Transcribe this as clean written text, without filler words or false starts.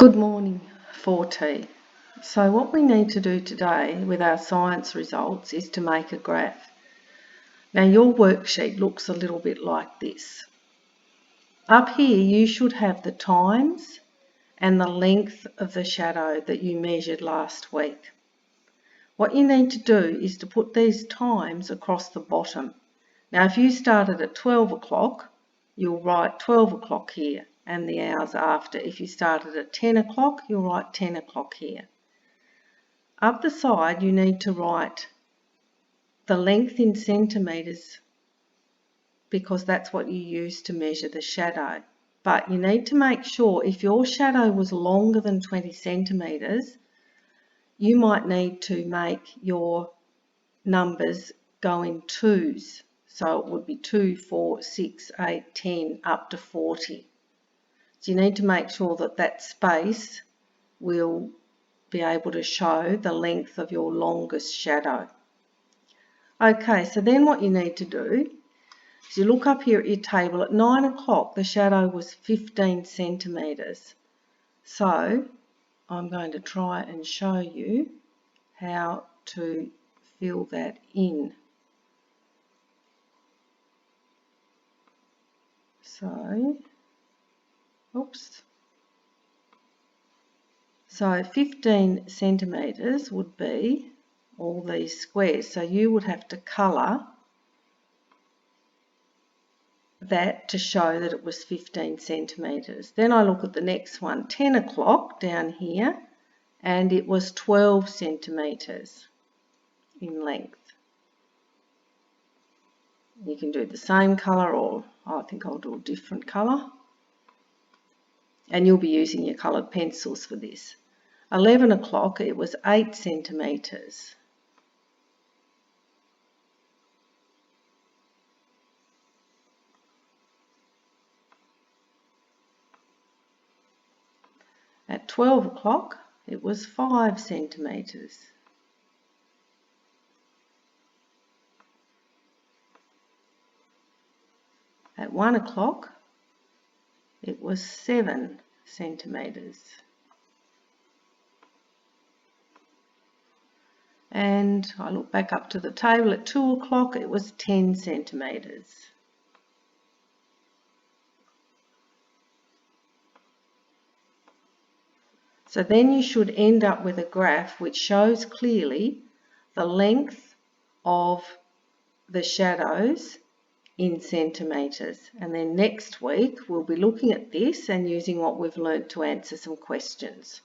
Good morning, 4T. So what we need to do today with our science results is to make a graph. Now your worksheet looks a little bit like this. Up here you should have the times and the length of the shadow that you measured last week. What you need to do is to put these times across the bottom. Now if you started at 12 o'clock, you'll write 12 o'clock here and the hours after. If you started at 10 o'clock, you'll write 10 o'clock here. Up the side, you need to write the length in centimetres because that's what you use to measure the shadow. But you need to make sure if your shadow was longer than 20 centimetres, you might need to make your numbers go in twos. So it would be 2, 4, 6, 8, 10, up to 40. So you need to make sure that that space will be able to show the length of your longest shadow. Okay, so then what you need to do is you look up here at your table. At 9 o'clock the shadow was 15 centimetres. So I'm going to try and show you how to fill that in. So, So 15 centimetres would be all these squares. So you would have to colour that to show that it was 15 centimetres. Then I look at the next one, 10 o'clock down here, and it was 12 centimetres in length. You can do the same colour, or I think I'll do a different colour. And you'll be using your coloured pencils for this. 11 o'clock, it was 8 centimetres. At 12 o'clock, it was 5 centimetres. At 1 o'clock, it was 7 centimetres. And I look back up to the table at 2 o'clock, it was 10 centimetres. So then you should end up with a graph which shows clearly the length of the shadows in centimetres. And then next week we'll be looking at this and using what we've learnt to answer some questions.